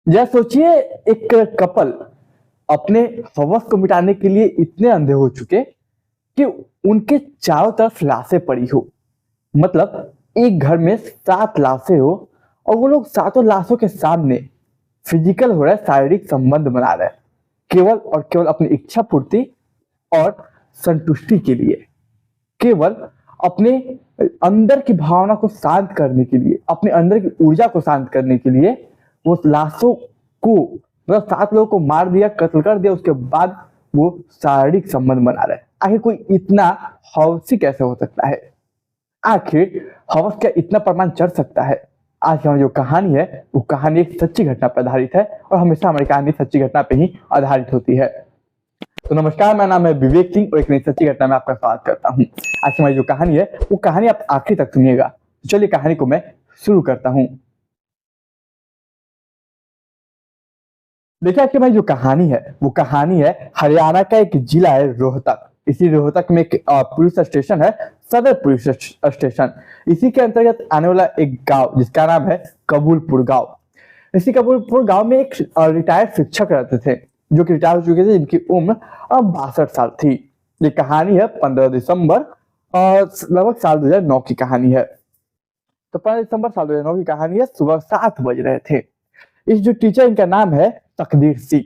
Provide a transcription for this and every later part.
यह सोचिए, एक कपल अपने हवस को मिटाने के लिए इतने अंधे हो चुके कि उनके चारों तरफ लाशें पड़ी हो। मतलब एक घर में 7 लाशें हो और वो लोग सातों लाशों के सामने फिजिकल हो रहा है, शारीरिक संबंध बना रहे हैं, केवल और केवल अपनी इच्छा पूर्ति और संतुष्टि के लिए, केवल अपने अंदर की भावना को शांत करने के लिए, अपने अंदर की ऊर्जा को शांत करने के लिए वो लाशों को, मतलब 7 लोगों को मार दिया, कत्ल कर दिया, उसके बाद वो शारीरिक संबंध बना रहे हैं। आखिर कोई इतना हौसी कैसे हो सकता है? आखिर हवस का इतना प्रमाण चढ़ सकता है? आज की हमारी जो कहानी है वो कहानी एक सच्ची घटना पर आधारित है और हमेशा हमारी कहानी सच्ची घटना पे ही आधारित होती है। तो नमस्कार, मेरा नाम है विवेक सिंह और एक नई सच्ची घटना में आपका स्वागत करता हूँ। आज की हमारी जो कहानी है वो कहानी आप आखिर तक सुनिएगा। तो चलिए कहानी को मैं शुरू करता हूँ। देखिए, आज की हमारी जो कहानी है वो कहानी है हरियाणा का एक जिला है रोहतक। इसी रोहतक में एक पुलिस स्टेशन है, सदर पुलिस स्टेशन। इसी के अंतर्गत आने वाला एक गांव जिसका नाम है कबूलपुर गांव। इसी कबूलपुर गांव में एक रिटायर्ड शिक्षक रहते थे जो कि रिटायर हो चुके थे, जिनकी उम्र 62 साल थी। ये कहानी है 15 दिसंबर लगभग साल 2009 की कहानी है। तो 15 दिसंबर साल 2009 की कहानी है। सुबह 7 बज रहे थे। इस जो टीचर, इनका नाम है तकदीर सिंह।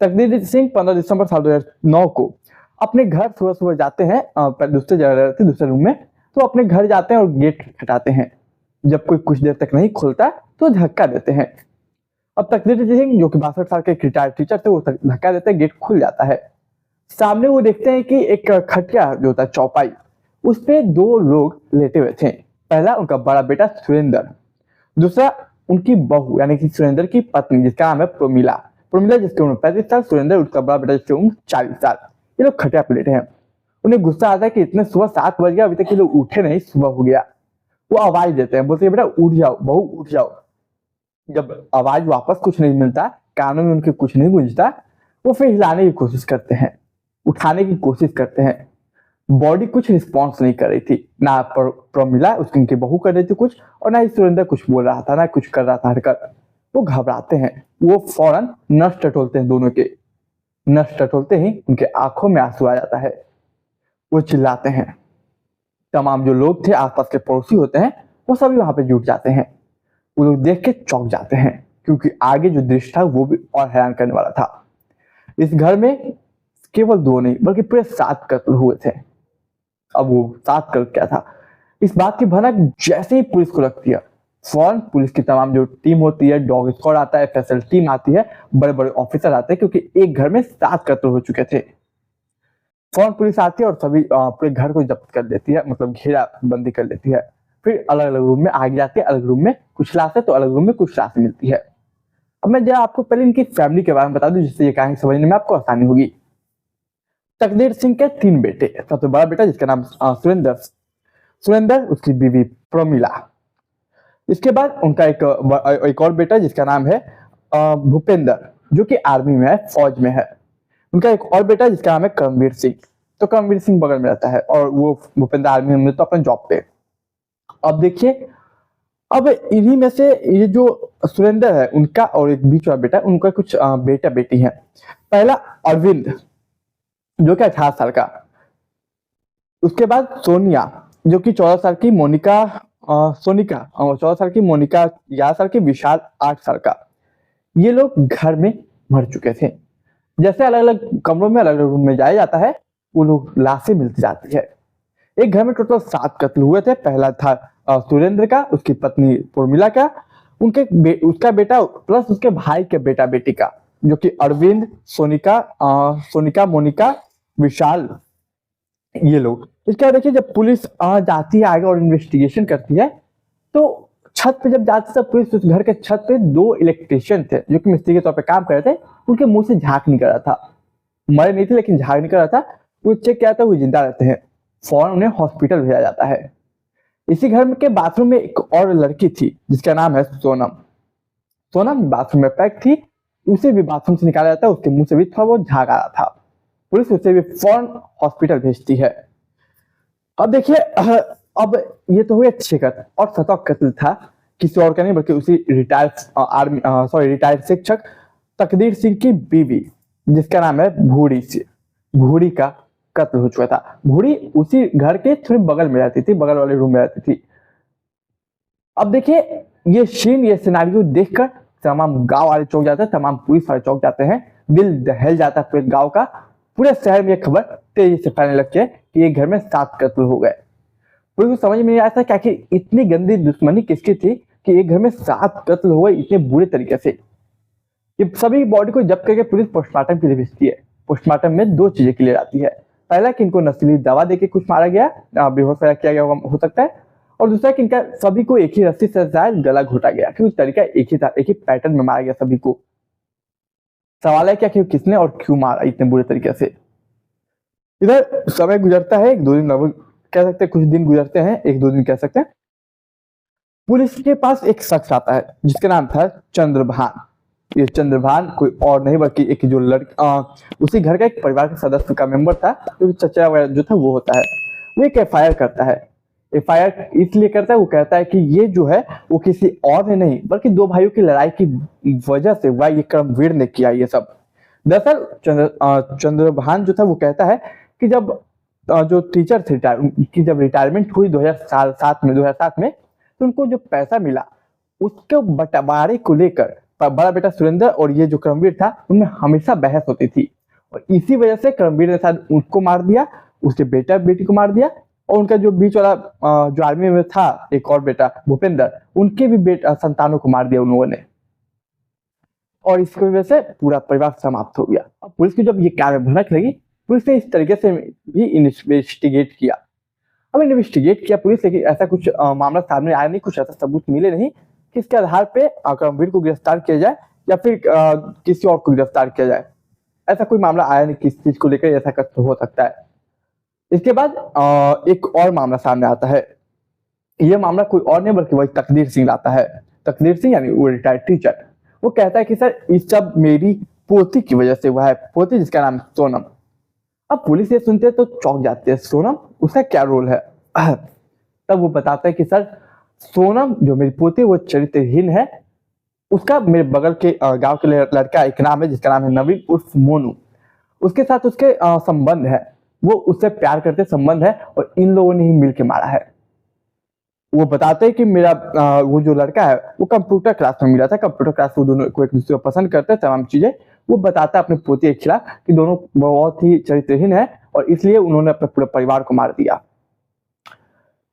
तकदीर सिंह 15 दिसंबर साल 2009 को अपने घर सुबह सुबह जाते हैं, दूसरे जगह रहते, दूसरे रूम में। तो अपने घर जाते हैं और गेट खटखटाते हैं। जब कोई कुछ देर तक नहीं खुलता तो धक्का देते हैं। अब तकदीर सिंह जो कि 62 साल के रिटायर्ड टीचर थे, वो धक्का देते हैं, गेट खुल जाता है। सामने वो देखते हैं कि एक खटिया जो होता है, चौपाई, उस पे 2 लोग लेटे हुए थे। पहला उनका बड़ा बेटा सुरेंद्र, दूसरा उनकी बहू यानी कि सुरेंद्र की पत्नी जिसका नाम है प्रोमिला। प्रोमिला जिसकी उम्र 35 साल, सुरेंद्र उसका बड़ा बेटा जिसकी उम्र 40 साल। ये लोग खटिया पे लेटे हैं। उन्हें गुस्सा आता है कि इतने सुबह 7 बज गया, अभी तक ये लोग उठे नहीं, सुबह हो गया। वो आवाज देते हैं, बोलते हैं बेटा उठ जाओ, बहू उठ जाओ। जब आवाज वापस कुछ नहीं मिलता, कानों में उनके कुछ नहीं गूंजता, वो फिर हिलाने की कोशिश करते हैं, उठाने की कोशिश करते हैं। बॉडी कुछ रिस्पॉन्स नहीं कर रही थी, ना प्रमिला उसकी उनकी बहू कर रही थी कुछ, और ना ही सुरेंद्र कुछ बोल रहा था, ना कुछ कर रहा था हरकत। वो घबराते हैं, वो फौरन नस टटोलते हैं दोनों के। नस टटोलते ही उनके आंखों में आंसू आ जाता है। वो चिल्लाते हैं। तमाम जो लोग थे, आसपास के पड़ोसी होते हैं, वो सभी वहां पे जुट जाते हैं। वो लोग देख के चौंक जाते हैं क्योंकि आगे जो दृश्य था वो भी और हैरान करने वाला था। इस घर में केवल 2 नहीं बल्कि पूरे 7 कत्ल हुए थे। अब वो 7 कत्ल क्या था, इस बात की भनक जैसे ही पुलिस को लगती है, फौरन पुलिस की तमाम जो टीम होती है, डॉग स्क्वाड आता है, स्पेशल टीम आती है, बड़े बड़े ऑफिसर आते हैं, क्योंकि एक घर में 7 कत्ल हो चुके थे। फौरन पुलिस आती है और सभी पूरे घर को जब्त कर देती है, मतलब घेरा बंदी कर लेती है। फिर अलग अलग रूम में आगे जाती है, अलग रूम में कुछ लाश है तो अलग रूम में कुछ लाश मिलती है। अब मैं जरा आपको पहले इनकी फैमिली के बारे में बता दूं, जिससे ये कहानी समझने में आपको आसानी होगी। तकदीर सिंह के 3 बेटे। सबसे बड़ा बेटा जिसका नाम सुरेंद्र, सुरेंद्र उसकी बीवी प्रमिला। इसके बाद उनका एक और बेटा जिसका नाम है भूपेंद्र, जो कि आर्मी में है, फौज में है। उनका एक और बेटा जिसका नाम है करमवीर सिंह। तो करमवीर सिंह बगल में रहता है और वो भूपेंद्र आर्मी में तो अपन जॉब पे। अब देखिए, अब इन्हीं में से ये जो सुरेंद्र है उनका और एक बीच वाला बेटा, उनका कुछ बेटा बेटी है। पहला अरविंद जो कि 18 साल का। उसके बाद सोनिया जो कि 14 साल की, मोनिका सोनिका 14 साल की, मोनिका 11 साल की, विशाल 8 साल का। ये लोग घर में मर चुके थे। जैसे अलग अलग कमरों में, अलग अलग रूम में जाया जाता है, वो लोग लाशें मिलती जाती है। एक घर में टोटल 7 कत्ल हुए थे। पहला था सुरेंद्र का, उसकी पत्नी उर्मिला का, उसका बेटा प्लस उसके भाई के बेटा बेटी का, जो कि अरविंद, सोनिका, मोनिका, विशाल, ये लोग। इसके बाद देखिए, जब पुलिस जाती है आगे और इन्वेस्टिगेशन करती है, तो छत पे जब जाती है पुलिस, उस घर के छत पे 2 इलेक्ट्रिशियन थे जो कि मिस्त्री के तौर पे काम कर रहे थे। उनके मुंह से झाग निकल रहा था। मरे नहीं थे लेकिन झाग निकल रहा था। वो चेक किया था, वो जिंदा रहते हैं। फौरन उन्हें हॉस्पिटल भेजा जाता है। इसी घर के बाथरूम में एक और लड़की थी जिसका नाम है सोनम। सोनम बाथरूम में पैक थी, उसे भी बाथरूम से निकाला जाता है। उसके मुंह से भी थोड़ा बहुत झाग आ रहा था। पुलिस उसे भी फौरन हॉस्पिटल भेजती है। अब देखिए, अब ये तो हुए 6 कत्ल और 7वां कत्ल था किसी और का नहीं बल्कि उसी रिटायर्ड शिक्षक तकदीर सिंह की बीवी जिसका नाम है भूरी से भूरी का कत्ल हो चुका था। भूरी उसी घर के थोड़ी बगल में रहती थी, बगल वाले रूम में रहती थी। अब देखिए ये सिनारियो देखकर तमाम गांव वाले चौंक जाते हैं, तमाम पुलिस वाले चौंक जाते हैं, दिल दहल जाता है पूरे गांव का। पूरे शहर में यह खबर तेजी से फैलने लगती है कि एक घर में 7 कत्ल हो गए। पुलिस को समझ में नहीं आया था कि आखिर इतनी गंदी दुश्मनी किसकी थी कि एक घर में 7 कत्ल हो गए इतने बुरे तरीके से। ये सभी बॉडी को जब्त करके पुलिस पोस्टमार्टम के लिए भेजती है। पोस्टमार्टम में 2 चीजें क्लियर आती है। पहला कि इनको नशीली दवा देके कुछ मारा गया, बेहोश वगैरह किया गया हो सकता है, और दूसरा कि इनका सभी को एक ही रस्सी से शायद गला घोटा गया, क्योंकि तरीका एक ही था, एक ही पैटर्न में मारा गया सभी को। सवाल है क्या कि किसने और क्यों मारा इतने बुरे तरीके से। इधर समय गुजरता है, 1-2 दिन लगभग कह सकते हैं, कुछ दिन गुजरते हैं, 1-2 दिन कह सकते हैं। पुलिस के पास एक शख्स आता है जिसका नाम था चंद्रभान। ये चंद्रभान कोई और नहीं बल्कि एक जो उसी घर का एक परिवार के सदस्य का मेंबर था, जो चचा वगैरह जो था वो होता है। वो एक एफआईआर करता है। एफआईआर इसलिए करता है, वो कहता है कि ये जो है वो किसी और ने नहीं बल्कि 2 भाइयों की लड़ाई की वजह से हुआ, ये कर्मवीर ने किया ये सब। दरअसल चंद्रभान जो था वो कहता है कि जब जो टीचर थे की जब रिटायरमेंट हुई 2007 में, तो उनको जो पैसा मिला उसके बंटवारे को लेकर बड़ा बेटा सुरेंद्र और ये जो कर्मवीर था उनमें हमेशा बहस होती थी, और इसी वजह से कर्मवीर ने शायद उसको मार दिया, उसके बेटा बेटी को मार दिया, और उनका जो बीच वाला जो आर्मी में था एक और बेटा भूपेंद्र, उनके भी संतानों को मार दिया उन लोगों ने, और इसकी वजह से पूरा परिवार समाप्त हो गया। अब पुलिस की जब ये कार्य भनक लगी, पुलिस ने इस तरीके से भी इन्वेस्टिगेट किया। अब इन्वेस्टिगेट किया पुलिस, लेकिन ऐसा कुछ मामला सामने आया नहीं, कुछ ऐसा सबूत मिले नहीं कि इसके आधार पे कर्मवीर को गिरफ्तार किया जाए या फिर किसी और को गिरफ्तार किया जाए। ऐसा कोई मामला आया नहीं किस चीज को लेकर ऐसा कुछ हो सकता है। इसके बाद एक और मामला सामने आता है। यह मामला कोई और नहीं बल्कि वही तकदीर सिंह लाता है। तकदीर सिंह यानी वो रिटायर्ड टीचर, वो कहता है कि सर इस सब मेरी पोती की वजह से हुआ है, पोती जिसका नाम सोनम। अब पुलिस ये सुनते तो चौंक जाती है, सोनम उसका क्या रोल है। तब वो बताता है कि सर सोनम जो मेरी पोती वो चरित्रहीन है, उसका मेरे बगल के गांव के लड़का एक नाम है जिसका नाम है नवीन उर्फ मोनू, उसके साथ उसके संबंध है, वो उससे प्यार करते संबंध है, और इन लोगों ने ही मिलकर मारा है। वो बताते हैं कि मेरा वो जो लड़का है वो कंप्यूटर क्लास में मिला था, कंप्यूटर क्लास वो दोनों को एक दूसरे को पसंद करते हैं, तमाम चीजें वो बताता है अपने पोती के खिलाफ कि दोनों बहुत ही चरित्रहीन है और इसलिए उन्होंने अपने पूरे परिवार को मार दिया।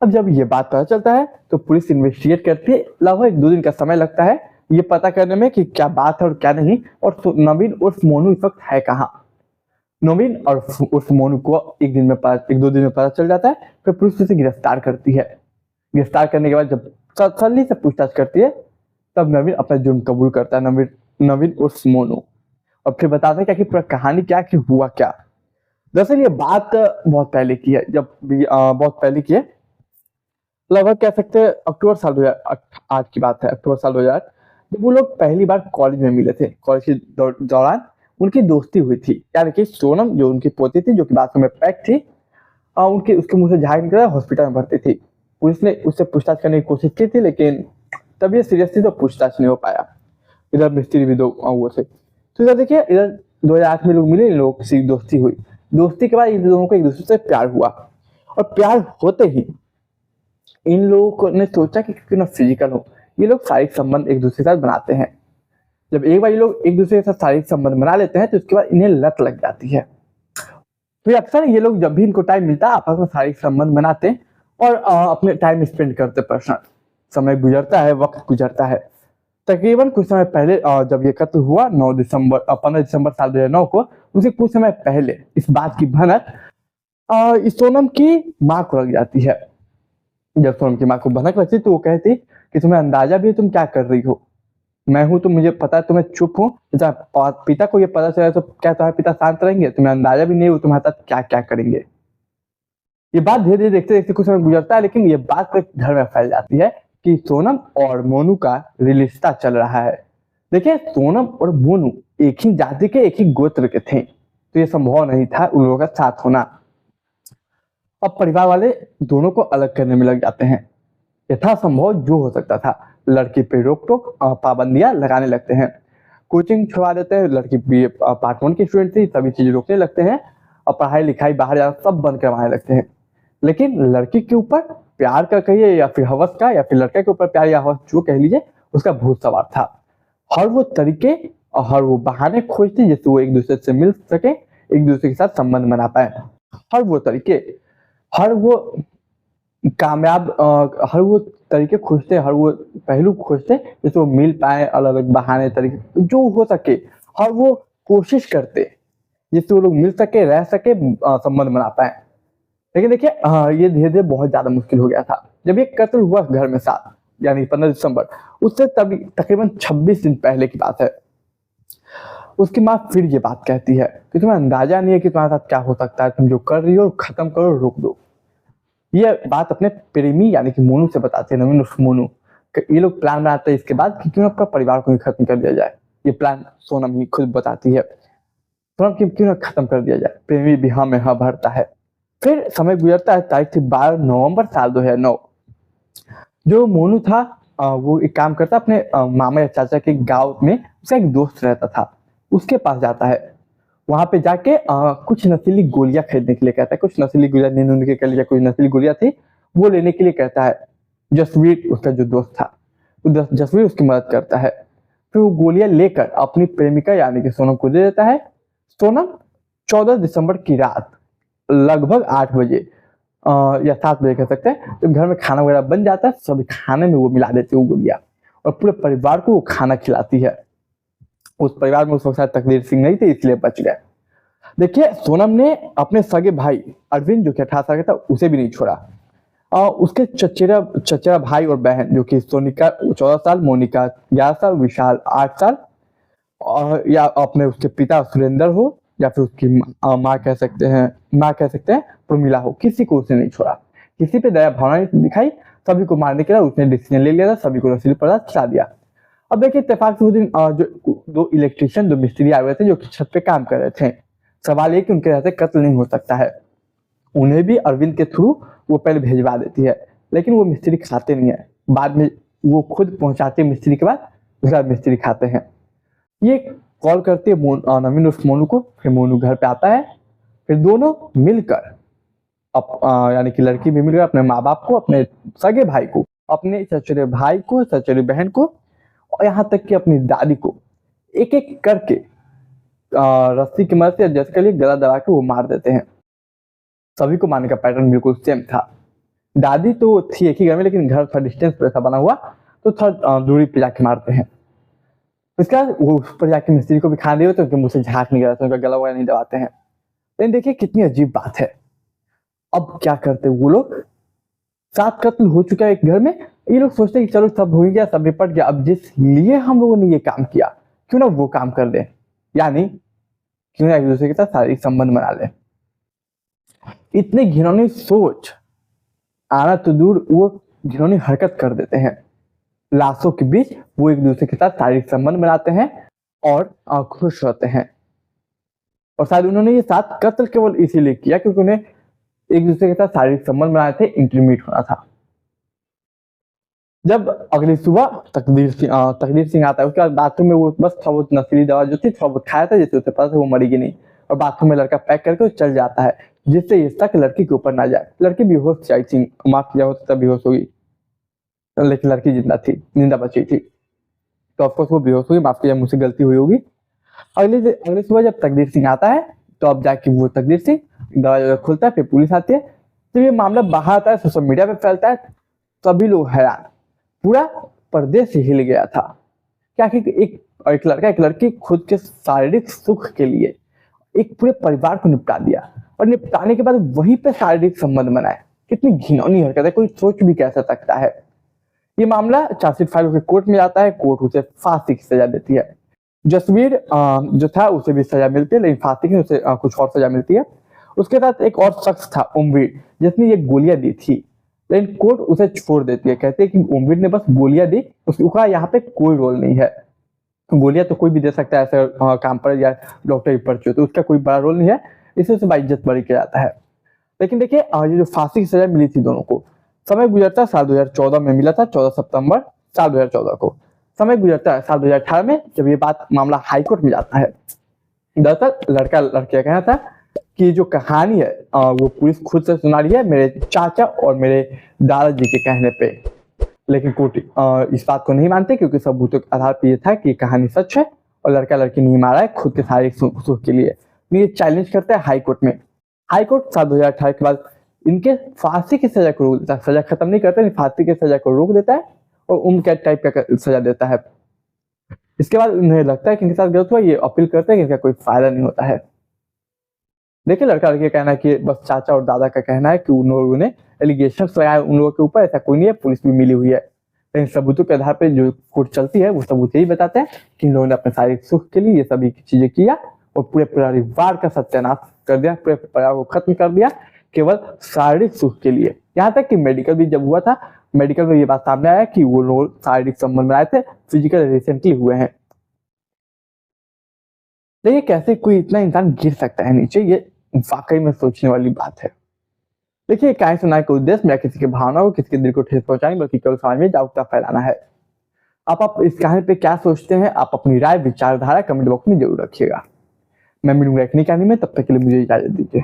अब जब ये बात पता चलता है तो पुलिस इन्वेस्टिगेट करती है। लगभग 1-2 दिन का समय लगता है ये पता करने में कि क्या बात है और क्या नहीं, और नवीन उर्फ मोनू इस वक्त है कहाँ। नवीन और उर्फ मोनू को 1-2 दिन में पता चल जाता है। फिर पुलिस उसे गिरफ्तार करती है। गिरफ्तार करने के बाद जब तसल्ली से पूछताछ करती है तब नवीन अपना जुर्म कबूल करता है, नवीन उर्फ मोनू, और फिर बताता है कि पूरा कहानी क्या कि हुआ क्या। दरअसल ये बात बहुत पहले की है, बहुत पहले की है, लगभग कह सकते हैं अक्टूबर साल 2008 की बात है। अक्टूबर साल 2008 जब वो लोग पहली बार कॉलेज में मिले थे। कॉलेज के दौरान उनकी दोस्ती हुई थी, यानी कि सोनम जो उनकी पोती थी जो कि बाथरूम में पैक थी, उसके मुंह से झाग निकला, हॉस्पिटल में भर्ती थी। पुलिस ने उससे पूछताछ करने की कोशिश की थी लेकिन तबीयत सीरियस थी तो पूछताछ नहीं हो पाया। इधर मिस्त्री भी 2 वो थे। तो इधर देखिए, इधर 2008 में लोग मिले, इन लोगों की दोस्ती हुई। दोस्ती के बाद इन दोनों को एक दूसरे से प्यार हुआ, और प्यार होते ही इन लोगों ने सोचा कि क्यों ना फिजिकल हो, ये लोग शारीरिक संबंध एक दूसरे के साथ बनाते हैं। जब एक बार ये लोग एक दूसरे के साथ शारीरिक संबंध बना लेते हैं तो उसके बाद इन्हें लत लग जाती है। तो अक्सर ये लोग जब भी इनको टाइम मिलता है आपस में शारीरिक संबंध बनाते हैं और अपने टाइम स्पेंड करते पर्सनल। समय गुजरता है, वक्त गुजरता है। तकरीबन कुछ समय पहले जब ये कत्ल हुआ 15 दिसंबर साल 2009 को, उसके कुछ समय पहले इस बात की भनक इस सोनम की माँ को लग जाती है। जब सोनम की माँ को भनक लगती तो वो कहती कि तुम्हें अंदाजा भी है तुम क्या कर रही हो, मैं हूं तो मुझे पता है, तुम्हें चुप हूं, पिता को ये पता चला तो क्या तुम्हारे पिता शांत रहेंगे? तुम्हें अंदाजा भी नहीं हो तुम्हारे साथ क्या क्या करेंगे। ये बात धीरे धीरे देखते देखते कुछ समय गुजरता है, लेकिन ये बात पूरे घर में फैल जाती है कि सोनम और मोनू का रिश्ता चल रहा है। देखिए, सोनम और मोनू एक ही जाति के, एक ही गोत्र के थे, तो ये संभव नहीं था उन लोगों का साथ होना। अब परिवार वाले दोनों को अलग करने में लग जाते हैं। यथासंभव जो हो सकता था लड़की पे रोक टोक पाबंदियां लगाने लगते हैं। कोचिंग छुड़वा देते हैं, लड़की भी पार्ट 1 की स्टूडेंट थी, सभी चीजें रोकने लगते हैं और पढ़ाई लिखाई बाहर जाना सब बंद करवाने लगते हैं। लेकिन लड़की के ऊपर प्यार का कहिए या फिर हवस का, या फिर लड़के के ऊपर प्यार या हवस जो कह लीजिए, उसका भूत सवार था। हर वो तरीके और हर वो बहाने खोजते जिससे वो एक दूसरे से मिल सके, एक दूसरे के साथ संबंध बना पाए। हर वो तरीके, हर वो हर वो तरीके खोजते, हर वो पहलू खोजते जिससे वो मिल पाए, अलग अलग बहाने तरीके जो हो सके हर वो कोशिश करते जिससे वो लोग मिल सके, रह सके, संबंध बना पाए। लेकिन देखिए ये धीरे धीरे बहुत ज्यादा मुश्किल हो गया था। जब ये कत्ल हुआ घर में साथ, यानी 15 दिसंबर, उससे तभी तकरीबन 26 दिन पहले की बात है। उसकी माँ फिर ये बात कहती है कि तुम्हें अंदाजा नहीं है कि तुम्हारे साथ क्या हो सकता है, तुम जो कर रही हो खत्म करो, रोक दो। ये बात अपने प्रेमी यानी कि मोनू से बताते हैं, नवीन उर्फ मोनू। ये लोग प्लान बनाते हैं इसके बाद कि क्यों अपना परिवार को ही खत्म कर दिया जाए। ये प्लान सोनम ही खुद बताती है, सोनम क्यों ना खत्म कर दिया जाए। प्रेमी भी हाँ में हाँ भरता है। फिर समय गुजरता है, तारीख थी 12 नवंबर साल 2009। जो मोनू था वो एक काम करता अपने मामा या चाचा के गांव में, उसका एक दोस्त रहता था, उसके पास जाता है। वहां पे जाके कुछ नशीली गोलियां खरीदने के लिए कहता है, कुछ नशीली गोलियां नींद के लिए कुछ नशीली गोलियां थी वो लेने के लिए कहता है। जसवीर उसका जो दोस्त था, तो जसवीर उसकी मदद करता है। फिर वो गोलियां लेकर अपनी प्रेमिका यानी कि सोनम को दे देता है। सोनम 14 दिसंबर की रात लगभग 8 बजे या 7 बजे कह सकते हैं, जब घर में खाना वगैरह बन जाता है, सभी खाने में वो मिला देती है वो गोलियां और पूरे परिवार को वो खाना खिलाती है। उस परिवार में उस वक्त शायद तकदीर सिंह नहीं थे, इसलिए बच गए। देखिए सोनम ने अपने सगे भाई अरविंद जो कि 18 साल का था उसे भी नहीं छोड़ा, और उसके चचेरा भाई और बहन जो कि सोनिका 14 साल, मोनिका 11 साल, विशाल 8 साल, और या अपने उसके पिता सुरेंद्र हो या फिर उसकी माँ कह सकते हैं प्रमिला हो, किसी को उसने नहीं छोड़ा, किसी पे दया भावना नहीं दिखाई। सभी को मारने के लिए उसने डिसीजन ले लिया था, सभी को नशीली पदार्थ खिला दिया। अब देखिए इत्तेफाक से उस दिन जो 2 इलेक्ट्रिशियन 2 मिस्त्री आए हुए थे जो कि छत पे काम कर रहे थे। सवाल ये कि उनके रहते कत्ल नहीं हो सकता है, उन्हें भी अरविंद के थ्रू वो पहले भेजवा देती है, लेकिन वो मिस्त्री खाते नहीं है। बाद में वो खुद पहुंचाते मिस्त्री के बाद, उसके बाद मिस्त्री खाते हैं। ये कॉल करते हैं नवीन उर्फ मोनू को, फिर मोनू घर पे आता है। फिर दोनों मिलकर यानी कि लड़की भी मिलकर अपने माँ बाप को, अपने सगे भाई को, अपने चचेरे भाई को, चचेरी बहन को, और यहाँ तक कि अपनी दादी को एक एक करके रस्सी की मदद से जैसे के लिए गला दबा के वो मार देते हैं। सभी को मारने का पैटर्न बिल्कुल सेम था। दादी तो थी एक ही घर में, लेकिन घर थोड़ा डिस्टेंस पे ऐसा बना हुआ, तो थोड़ा दूरी पे जाके मारते हैं। उसके बाद वो ऊपर जाके मिस्त्री को भी खाना दे, तो उनके मुंह से झाग नहीं गिरा, तो उनका गला वगैरह नहीं दबाते हैं। लेकिन देखिए कितनी अजीब बात है। अब क्या करते वो लोग, 7 कत्ल हो चुका है एक घर में, ये लोग सोचते हैं कि चलो सब हो गया, सब निपट गया। अब जिस लिए हम लोगों ने ये काम किया, क्यों ना वो काम कर दे, यानी क्यों ना एक दूसरे के साथ शारीरिक संबंध बना ले। इतनी घिनौनी सोच आना तो दूर, वो घिनौनी हरकत कर देते हैं। लाशों के बीच वो एक दूसरे के साथ शारीरिक संबंध बनाते हैं और खुश रहते हैं। और शायद उन्होंने ये 7 कत्ल केवल इसीलिए किया क्योंकि उन्हें एक दूसरे के साथ शारीरिक संबंध बनाए थे, इंटीमेट होना था। जब अगली सुबह तकदीर सिंह आता है, उसके बाद बाथरूम में वो बस थोड़ा बहुत नशीली दवा जो थी थोड़ा बहुत खाया था, जिससे उसे पता था वो मरेगी नहीं, और बाथरूम में लड़का पैक करके वो चल जाता है, जिससे ये शक लड़की के ऊपर ना जाए। लड़की बेहोश आई थी, माफ किया हो सकता बेहोश होगी, लेकिन लड़की जिंदा बची थी, तो ऑफकोर्स वो बेहोश हुई, माफ किया मुझसे गलती हुई होगी। अगले सुबह जब तकदीर सिंह आता है, तो अब जाके वो तकदीर सिंह दरवाजा खुलता है, फिर पुलिस आती है। जब ये मामला बाहर आता है, सोशल मीडिया पे फैलता है, सभी लोग हैरान, पूरा प्रदेश हिल गया था। क्या कि एक लड़का एक लड़की खुद के शारीरिक सुख के लिए एक पूरे परिवार को निपटा दिया, और निपटाने के बाद वहीं पे शारीरिक संबंध बनाए। कितनी घिनौनी हरकत है, कोई सोच भी कैसे सकता है। ये मामला चार्जशीट फाइल होकर कोर्ट में जाता है, कोर्ट उसे फांसी की सजा देती है। जसवीर जो था उसे भी सजा मिलती है, लेकिन फांसी की उसे कुछ और सजा मिलती है। उसके साथ एक और शख्स था ओमवीर, जिसने ये गोलियां दी थी, लेकिन कोर्ट उसे छोड़ देती है। कहते हैं कि ओमवीर ने बस गोलियां दी, उसका यहाँ पे कोई रोल नहीं है। गोलियां तो कोई भी दे सकता है ऐसे काम पर, या डॉक्टर की पर्ची हो, तो उसका कोई बड़ा रोल नहीं है, इससे उसे बाइज्जत बरी किया जाता है। लेकिन देखिए ये जो फांसी की सजा मिली थी दोनों को, समय गुजरता साल 2014 में मिला था, 14 सितंबर साल 2014 को। समय गुजरता है साल 2018 में, जब ये बात मामला हाईकोर्ट में जाता है। दरअसल लड़का लड़के का कहना था कि जो कहानी है वो पुलिस खुद से सुना रही है मेरे चाचा और मेरे दादाजी के कहने पे, लेकिन कोर्ट इस बात को नहीं मानते क्योंकि सबूतों के आधार पर यह था कि कहानी सच है और लड़का लड़की नहीं मारा है खुद के शारीरिक सुख के लिए। ये चैलेंज करता है हाई कोर्ट में। हाई कोर्ट साल 2018 के बाद इनके फांसी की सजा को रोक देता है। सजा खत्म नहीं करता, फांसी की सजा को रोक देता है और उम्र कैद टाइप का सजा देता है। इसके बाद उन्हें लगता है कि इनके साथ गलत हुआ, ये अपील करते हैं कि इनका कोई फायदा नहीं होता है। देखिए लड़का लड़की का कहना है कि बस चाचा और दादा का कहना है कि उन लोगों ने एलिगेशन लगाया उन लोगों के ऊपर, ऐसा कोई नहीं है, पुलिस भी मिली हुई है। लेकिन सबूतों के आधार पर जो कोर्ट चलती है वो सबूत यही बताते हैं कि इन लोगों ने अपने शारीरिक सुख के लिए ये सभी चीजें किया और पूरे परिवार का सत्यानाश कर दिया, पूरे परिवार को खत्म कर दिया केवल शारीरिक सुख के लिए। यहाँ तक कि मेडिकल भी जब हुआ था, मेडिकल में ये बात सामने आया कि वो लोग शारीरिक संबंध में आए थे, फिजिकल रिसेंटली हुए हैं। देखिए कैसे कोई इतना इंसान गिर सकता है नीचे, ये वाकई में सोचने वाली बात है। देखिए कहानी सुनाने का उद्देश्य मेरा किसी की भावना को, किसी के दिल को ठेस पहुंचाने बल्कि केवल समाज में जागरूकता फैलाना है। आप इस कहानी पे क्या सोचते हैं? आप अपनी राय विचारधारा कमेंट बॉक्स में जरूर रखिएगा। मैं मिलूंगा एक नई कहानी में, तब तक के लिए मुझे इजाजत दीजिए।